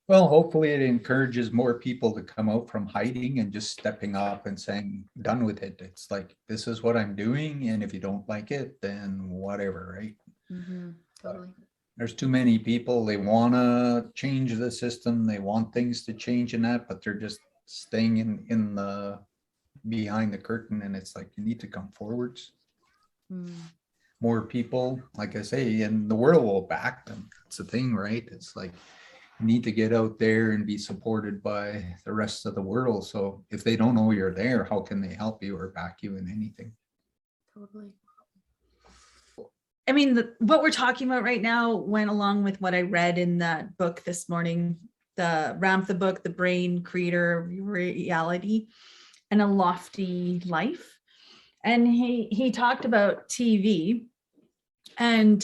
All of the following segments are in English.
Well, hopefully it encourages more people to come out from hiding and just stepping up and saying, done with it. It's like, this is what I'm doing. And if you don't like it, then whatever, right? Totally. There's too many people, they want to change the system. They want things to change in that, but they're just staying in the behind the curtain. And it's like, you need to come forwards. More people, like I say, and the world will back them. It's the thing, right? It's like, you need to get out there and be supported by the rest of the world. So if they don't know you're there, how can they help you or back you in anything? Totally. I mean, what we're talking about right now went along with what I read in that book this morning, the Ramtha book, The Brain Creator of Reality and a Lofty Life. And he talked about TV and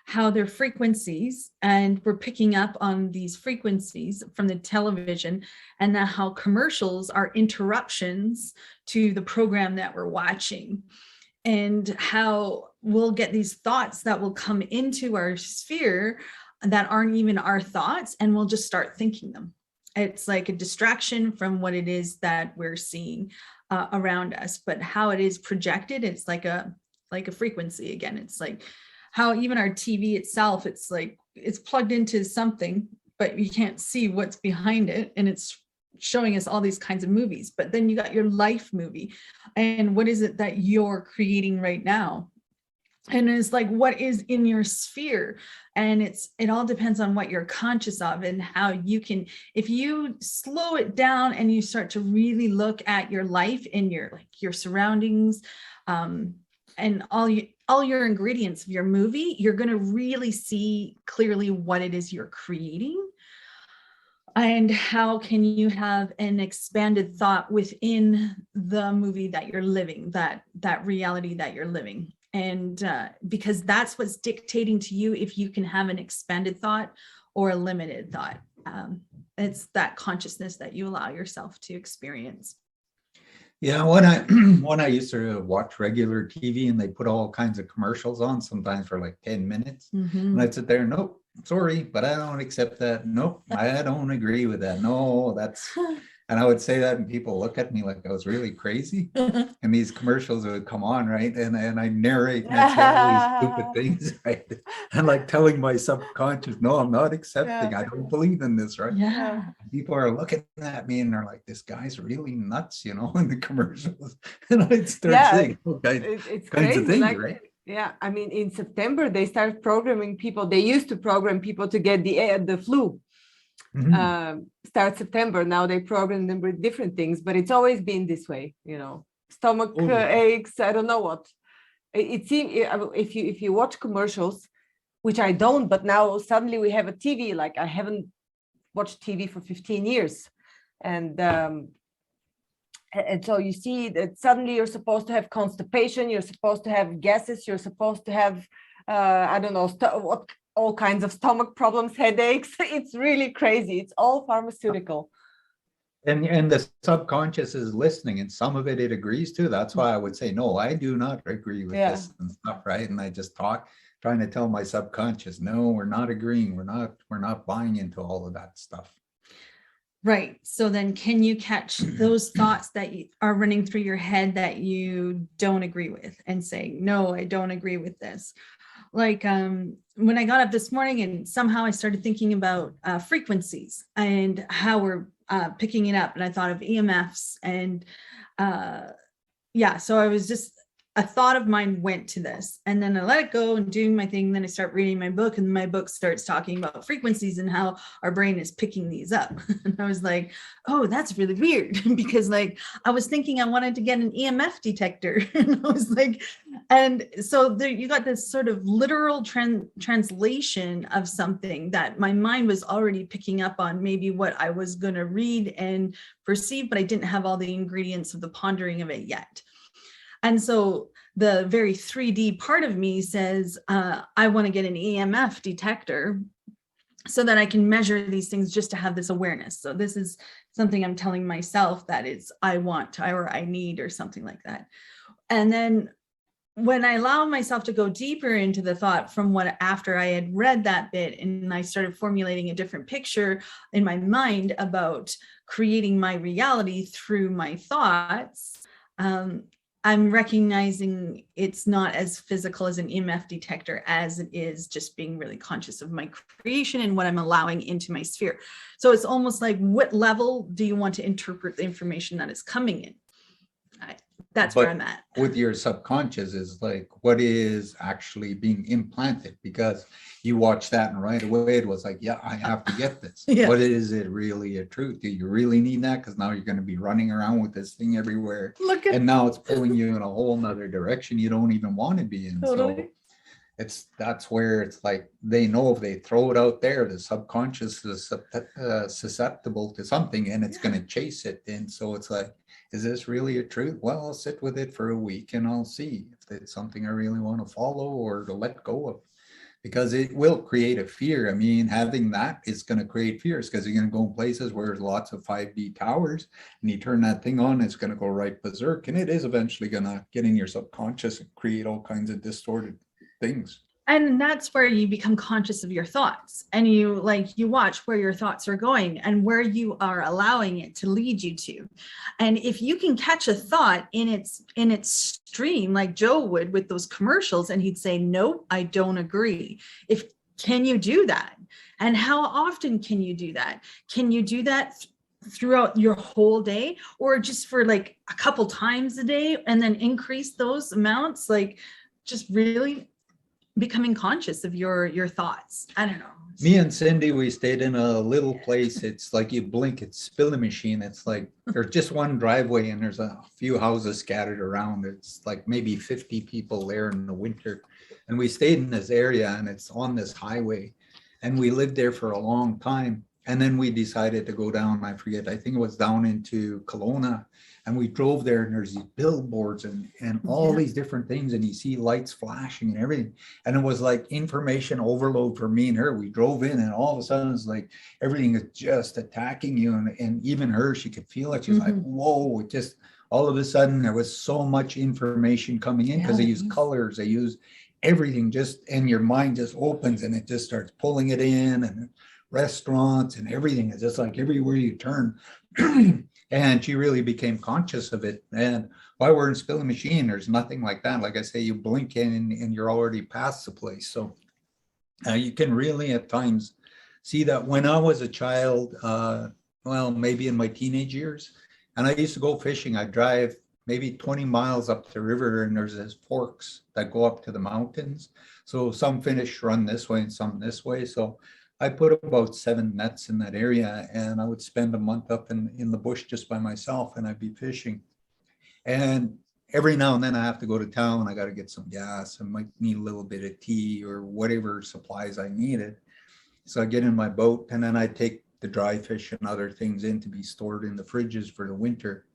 how their frequencies, and we're picking up on these frequencies from the television, and that how commercials are interruptions to the program that we're watching, and how we'll get these thoughts that will come into our sphere that aren't even our thoughts, and we'll just start thinking them. It's like a distraction from what it is that we're seeing around us, but how it is projected, it's like a frequency again. It's like how even our TV itself, it's like it's plugged into something, but you can't see what's behind it, and it's showing us all these kinds of movies. But then you got your life movie, and what is it that you're creating right now? And it's like, what is in your sphere? And it all depends on what you're conscious of, and how you can, if you slow it down and you start to really look at your life and your surroundings, and all your ingredients of your movie, you're going to really see clearly what it is you're creating. And how can you have an expanded thought within the movie that you're living, that reality that you're living. And because that's what's dictating to you if you can have an expanded thought or a limited thought. It's that consciousness that you allow yourself to experience. Yeah, when I used to watch regular TV and they put all kinds of commercials on, sometimes for like 10 minutes, and I'd sit there, nope, sorry, but I don't accept that. Nope, I don't agree with that. No, that's, and I would say that and people look at me like I was really crazy. And these commercials would come on, right? And I narrate and I'd say all these stupid things, right? And like telling my subconscious, no, I'm not accepting. I don't believe in this, right? Yeah. People are looking at me and they're like, this guy's really nuts, in the commercials. And I'd start saying, okay, it's kinds crazy, of things, like, right? Yeah, I mean, in September, they start programming people. They used to program people to get the flu. Start September. Now they program them with different things, but it's always been this way, stomach aches. I don't know what. It seems if you watch commercials, which I don't, but now suddenly we have a TV. Like I haven't watched TV for 15 years, and so you see that suddenly you're supposed to have constipation, you're supposed to have gases, you're supposed to have, I don't know, all kinds of stomach problems, headaches. It's really crazy. It's all pharmaceutical. And the subconscious is listening, and some of it agrees to. That's why I would say, no, I do not agree with this and stuff, right? And I just trying to tell my subconscious, no, we're not agreeing. We're not buying into all of that stuff. Right. So then can you catch those thoughts that are running through your head that you don't agree with and say, no, I don't agree with this? Like when I got up this morning and somehow I started thinking about frequencies and how we're picking it up. And I thought of EMFs and so I was just, a thought of mine went to this, and then I let it go and doing my thing. Then I start reading my book, and my book starts talking about frequencies and how our brain is picking these up. And I was like, oh, that's really weird, because like I was thinking I wanted to get an EMF detector. And I was like, and so there you got this sort of literal translation of something that my mind was already picking up on, maybe what I was going to read and perceive, but I didn't have all the ingredients of the pondering of it yet. And so the very 3D part of me says, I want to get an EMF detector so that I can measure these things just to have this awareness. So this is something I'm telling myself that it's I want or I need or something like that. And then when I allow myself to go deeper into the thought from what after I had read that bit, and I started formulating a different picture in my mind about creating my reality through my thoughts, I'm recognizing it's not as physical as an EMF detector as it is just being really conscious of my creation and what I'm allowing into my sphere. So it's almost like, what level do you want to interpret the information that is coming in? That's where I'm at. With your subconscious is like, what is actually being implanted? Because you watch that and right away it was like, yeah, I have to get this. Yeah. What is it really a truth? Do you really need that? Because now you're going to be running around with this thing everywhere. And now it's pulling you in a whole nother direction you don't even want to be in. Totally. So that's where it's like, they know if they throw it out there, the subconscious is susceptible to something and it's going to chase it. And so it's like, is this really a truth? Well, I'll sit with it for a week and I'll see if it's something I really want to follow or to let go of, because it will create a fear. I mean, having that is going to create fears, because you're going to go in places where there's lots of 5D towers and you turn that thing on, it's going to go right berserk, and it is eventually going to get in your subconscious and create all kinds of distorted things. And that's where you become conscious of your thoughts, and you watch where your thoughts are going and where you are allowing it to lead you to. And if you can catch a thought in its stream, like Joe would with those commercials, and he'd say, no, I don't agree. Can you do that? And how often can you do that? Can you do that throughout your whole day, or just for like a couple times a day and then increase those amounts? Like, just really becoming conscious of your thoughts. I don't know. Me and Cindy, we stayed in a little place. It's like you blink, it's spilling machine. It's like there's just one driveway and there's a few houses scattered around. It's like maybe 50 people there in the winter. And we stayed in this area and it's on this highway. And we lived there for a long time. And then we decided to go down, I think it was down into Kelowna. And we drove there and there's these billboards and all these different things, and you see lights flashing and everything. And it was like information overload for me and her. We drove in and all of a sudden it's like everything is just attacking you. And even her, she could feel it. She's like, whoa, it just all of a sudden there was so much information coming in, because they use colors, they use everything, and your mind just opens and it just starts pulling it in, and restaurants and everything. It's just like everywhere you turn. And she really became conscious of it. And while we're in Spilling Machine, there's nothing like that. Like I say, you blink in and you're already past the place. So you can really at times see that. When I was a child, well, maybe in my teenage years, and I used to go fishing, I'd drive maybe 20 miles up the river, and there's these forks that go up to the mountains. So some fish run this way and some this way. So I put about 7 nets in that area, and I would spend a month up in the bush just by myself, and I'd be fishing. And every now and then I have to go to town. I got to get some gas. I might need a little bit of tea or whatever supplies I needed. So I get in my boat, and then I take the dry fish and other things in to be stored in the fridges for the winter.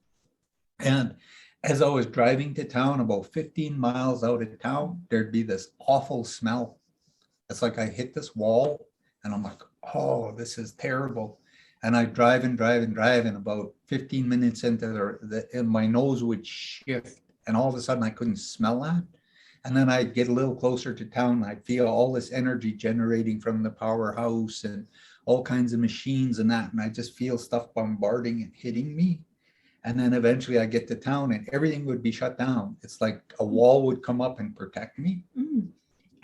And as I was driving to town, about 15 miles out of town, there'd be this awful smell. It's like I hit this wall. And I'm like, oh, this is terrible. And I drive and about 15 minutes into and my nose would shift. And all of a sudden I couldn't smell that. And then I'd get a little closer to town. And I'd feel all this energy generating from the powerhouse and all kinds of machines and that. And I just feel stuff bombarding and hitting me. And then eventually I get to town and everything would be shut down. It's like a wall would come up and protect me.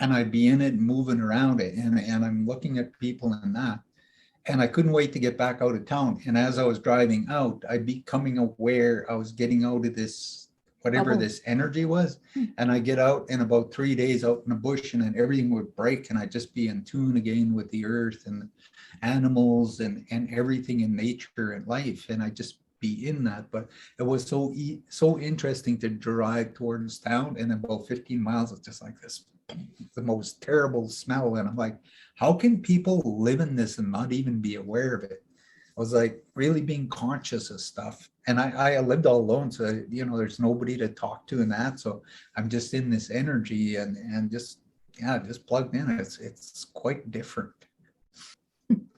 And I'd be in it and moving around it. And I'm looking at people and that. And I couldn't wait to get back out of town. And as I was driving out, I'd be becoming aware I was getting out of this, whatever this energy was. And I get out in about 3 days out in the bush, and then everything would break. And I'd just be in tune again with the earth and animals and everything in nature and life. And I just be in that. But it was so interesting to drive towards town. And about 15 miles, it's just like this, the most terrible smell. And I'm like, how can people live in this and not even be aware of it? I was like really being conscious of stuff. And I lived all alone, so there's nobody to talk to in that. So I'm just in this energy and just plugged in. It's quite different.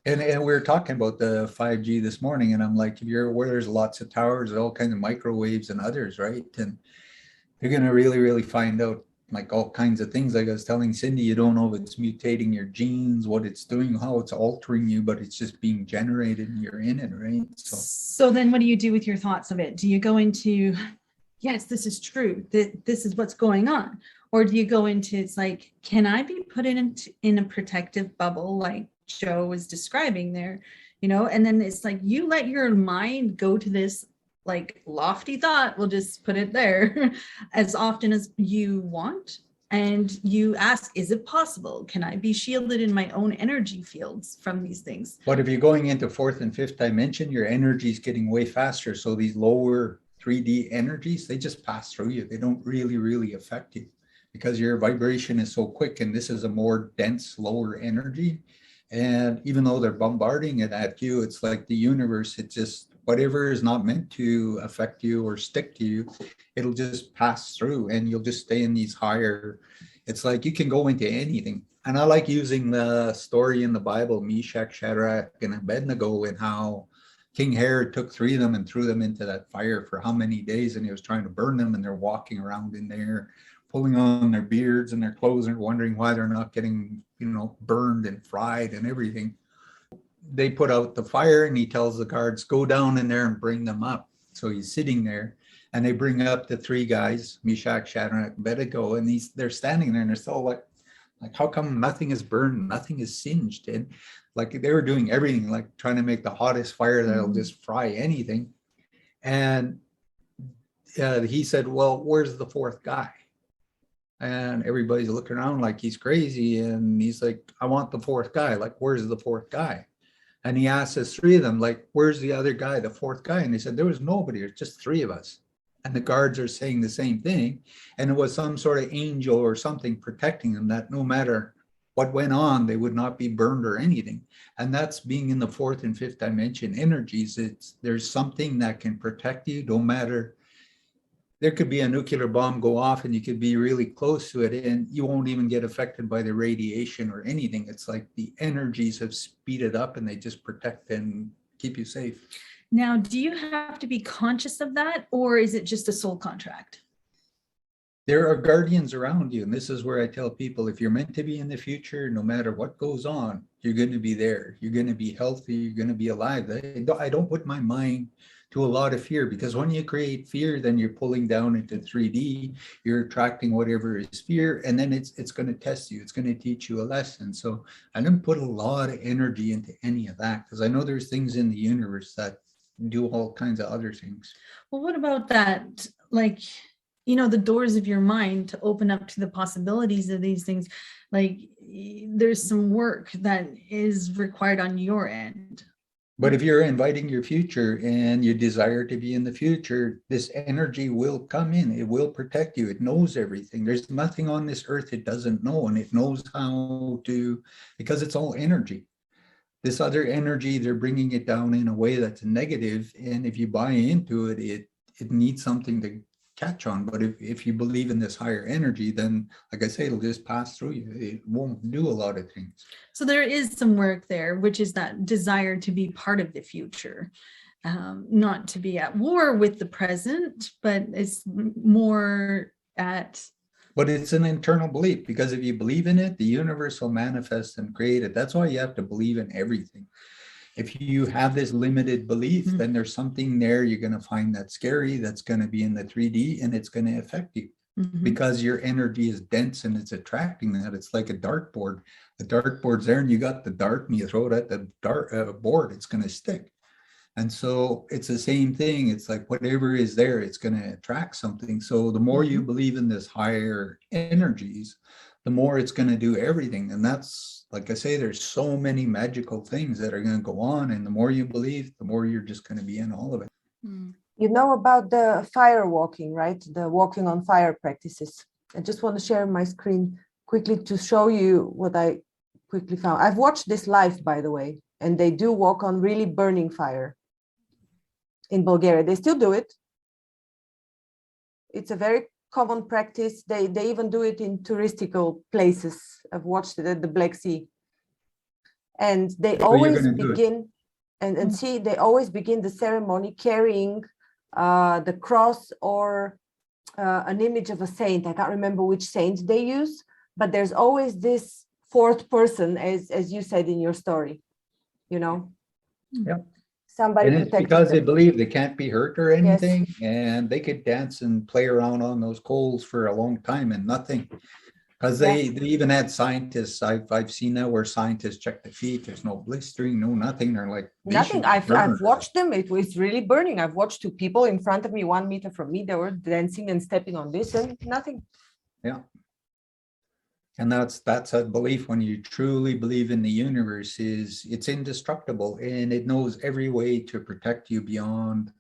And we were talking about the 5G this morning, and I'm like, if you're aware, there's lots of towers, all kinds of microwaves and others, right? And they're going to really, really find out like all kinds of things. Like I was telling Cindy, you don't know if it's mutating your genes, what it's doing, how it's altering you, but it's just being generated and you're in it, right? So then what do you do with your thoughts of it? Do you go into, yes, this is true, this is what's going on? Or do you go into, it's like, can I be put in a protective bubble like Joe was describing there, and then it's like, you let your mind go to this like lofty thought, we'll just put it there, as often as you want. And you ask, is it possible? Can I be shielded in my own energy fields from these things? But if you're going into fourth and fifth dimension, your energy is getting way faster. So these lower 3D energies, they just pass through you. They don't really affect you because your vibration is so quick. And this is a more dense, lower energy. And even though they're bombarding it at you, it's like the universe, it just, whatever is not meant to affect you or stick to you, it'll just pass through and you'll just stay in these higher, it's like you can go into anything. And I like using the story in the Bible, Meshach, Shadrach, and Abednego, and how King Herod took 3 of them and threw them into that fire for how many days, and he was trying to burn them, and they're walking around in there, pulling on their beards and their clothes and wondering why they're not getting, burned and fried and everything. They put out the fire and he tells the guards, go down in there and bring them up. So he's sitting there and they bring up the 3 guys, Meshach, Shadrach, Abednego, and they're standing there and they're still like, how come nothing is burned, nothing is singed? And like they were doing everything, like trying to make the hottest fire that'll just fry anything. And he said, well, where's the 4th guy? And everybody's looking around like he's crazy. And he's like, I want the 4th guy. Like, where's the 4th guy? And he asked us 3 of them, like, where's the other guy, the 4th guy? And they said, there was nobody, it's just 3 of us. And the guards are saying the same thing. And it was some sort of angel or something protecting them, that no matter what went on, they would not be burned or anything. And that's being in the 4th and 5th dimension energies. There's something that can protect you, no matter. There could be a nuclear bomb go off and you could be really close to it and you won't even get affected by the radiation or anything. It's like the energies have speeded up and they just protect and keep you safe. Now, do you have to be conscious of that, or is it just a soul contract? There are guardians around you. And this is where I tell people, if you're meant to be in the future, no matter what goes on, you're going to be there. You're going to be healthy. You're going to be alive. I don't put my mind to a lot of fear, because when you create fear, then you're pulling down into 3D, you're attracting whatever is fear, and then it's going to test you. It's going to teach you a lesson. So I didn't put a lot of energy into any of that, because I know there's things in the universe that do all kinds of other things. Well, what about that? Like, the doors of your mind to open up to the possibilities of these things. Like, there's some work that is required on your end. But if you're inviting your future and you desire to be in the future, this energy will come in. It will protect you. It knows everything. There's nothing on this earth it doesn't know, and it knows how to, because it's all energy. This other energy, they're bringing it down in a way that's negative. And if you buy into it, it needs something to catch on. But if you believe in this higher energy, then like I say, it'll just pass through you. It won't do a lot of things. So there is some work there, which is that desire to be part of the future, not to be at war with the present, but it's more at. But it's an internal belief, because if you believe in it, the universe will manifest and create it. That's why you have to believe in everything. If you have this limited belief, then there's something there you're going to find that's scary, that's going to be in the 3D, and it's going to affect you because your energy is dense and it's attracting that. It's like a dartboard. The dartboard's there and you got the dart and you throw it at the board, it's going to stick. And so it's the same thing. It's like whatever is there, it's going to attract something. So the more you believe in this higher energies, the more it's going to do everything. And that's, like I say, there's so many magical things that are going to go on. And the more you believe, the more you're just going to be in all of it. You know about the fire walking, right? The walking on fire practices. I just want to share my screen quickly to show you what I quickly found. I've watched this live, by the way, and they do walk on really burning fire in Bulgaria. They still do it. It's a very common practice. They even do it in touristical places. I've watched it at the Black Sea. And they always begin, and see, they always begin the ceremony carrying the cross or an image of a saint. I can't remember which saint they use, but there's always this fourth person, as you said in your story, you know. Yep. Somebody And it's protected because they them. believe they can't be hurt or anything, and they could dance and play around on those coals for a long time and nothing. Because they even had scientists, I've seen that where scientists check the feet, there's no blistering, no nothing. They're like, they Nothing. should be I've burned. watched them. It was really burning. I've watched two people in front of me, 1 meter from me. They were dancing and stepping on this, and nothing. Yeah. And that's a belief. When you truly believe in the universe, is it's indestructible and it knows every way to protect you beyond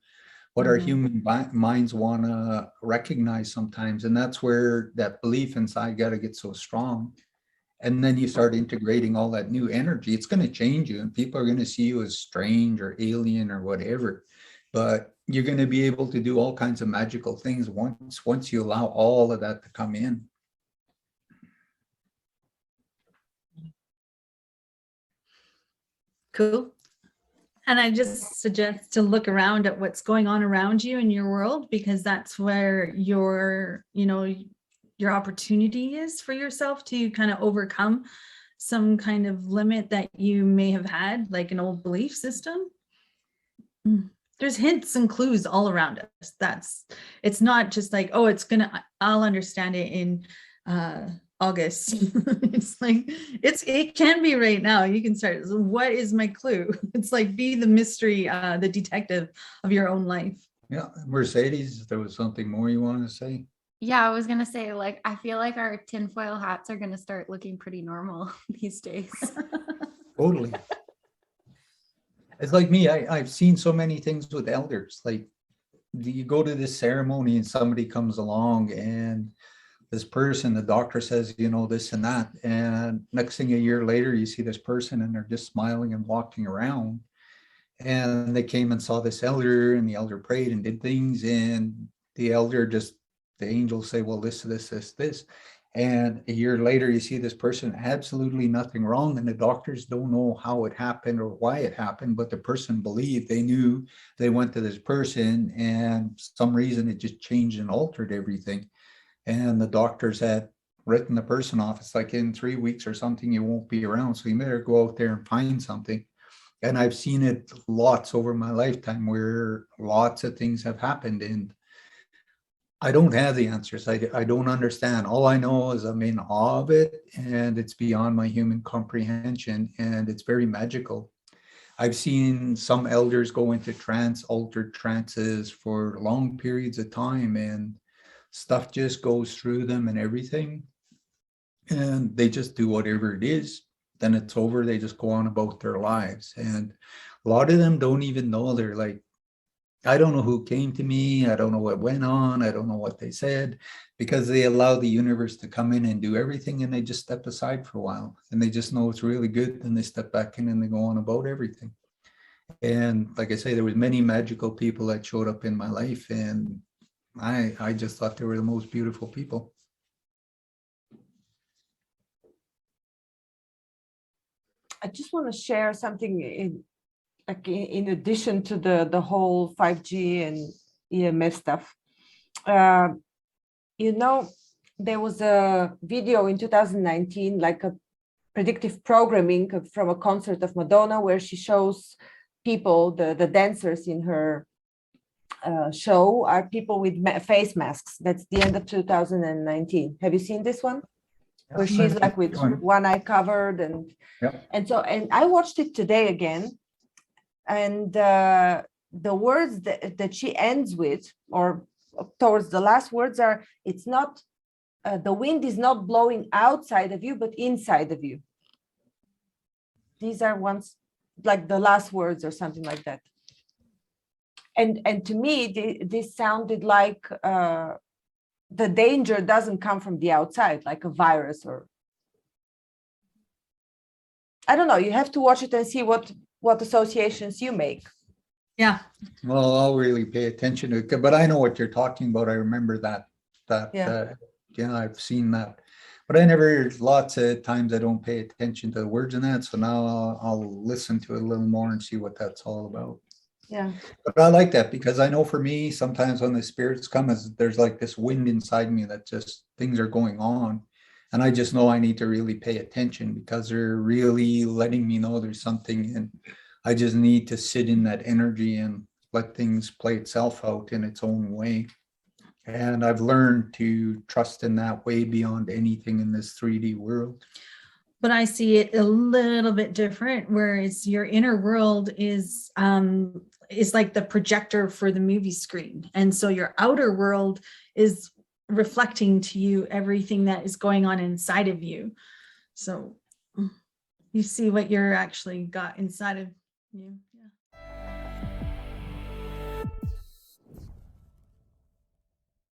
what our human minds want to recognize sometimes. And that's where that belief inside got to get so strong. And then you start integrating all that new energy. It's going to change you, and people are going to see you as strange or alien or whatever. But you're going to be able to do all kinds of magical things once you allow all of that to come in. Cool. And I just suggest to look around at what's going on around you in your world, because that's where your opportunity is for yourself to kind of overcome some kind of limit that you may have had, like an old belief system. There's hints and clues all around us. It's not just like, oh, I'll understand it in August. It's like, it can be right now. You can start. So what is my clue? It's like, be the mystery, the detective of your own life. Yeah. Mercedes, there was something more you wanted to say? Yeah, I was going to say, like, I feel like our tinfoil hats are going to start looking pretty normal these days. Totally. It's like me. I've seen so many things with elders. Like, you go to this ceremony and somebody comes along and this person, the doctor says, this and that. And next thing, a year later, you see this person and they're just smiling and walking around. And they came and saw this elder, and the elder prayed and did things. And the elder the angels say, well, this. And a year later, you see this person, absolutely nothing wrong. And the doctors don't know how it happened or why it happened, but the person believed, they knew, they went to this person, and for some reason it just changed and altered everything. And the doctors had written the person off. It's like, in 3 weeks or something, you won't be around. So you better go out there and find something. And I've seen it lots over my lifetime where lots of things have happened. And I don't have the answers. I don't understand. All I know is I'm in awe of it, and it's beyond my human comprehension, and it's very magical. I've seen some elders go into altered trances for long periods of time, and stuff just goes through them and everything. And they just do whatever it is. Then it's over. They just go on about their lives. And a lot of them don't even know. They're like, I don't know who came to me. I don't know what went on. I don't know what they said, because they allow the universe to come in and do everything, and they just step aside for a while, and they just know it's really good. Then they step back in and they go on about everything. And like I say, there was many magical people that showed up in my life, and I just thought they were the most beautiful people. I just want to share something in addition to the whole 5G and EMF stuff. There was a video in 2019, like a predictive programming from a concert of Madonna, where she shows people, the dancers in her show are people with face masks. That's the end of 2019. Have you seen this one? Where she's like with one eye covered, and I watched it today again. And the words that she ends with, or towards the last words, are, it's not, the wind is not blowing outside of you, but inside of you. These are ones, like the last words or something like that. And to me, this sounded like the danger doesn't come from the outside, like a virus, or I don't know. You have to watch it and see what associations you make. Yeah. Well, I'll really pay attention to it, but I know what you're talking about. I remember that. I've seen that, but lots of times I don't pay attention to the words in that. So now I'll listen to it a little more and see what that's all about. Yeah. But I like that because I know for me, sometimes when the spirits come, there's like this wind inside me that just things are going on. And I just know I need to really pay attention because they're really letting me know there's something. And I just need to sit in that energy and let things play itself out in its own way. And I've learned to trust in that way beyond anything in this 3D world. But I see it a little bit different, whereas your inner world is like the projector for the movie screen. And so your outer world is reflecting to you everything that is going on inside of you. So you see what you're actually got inside of you.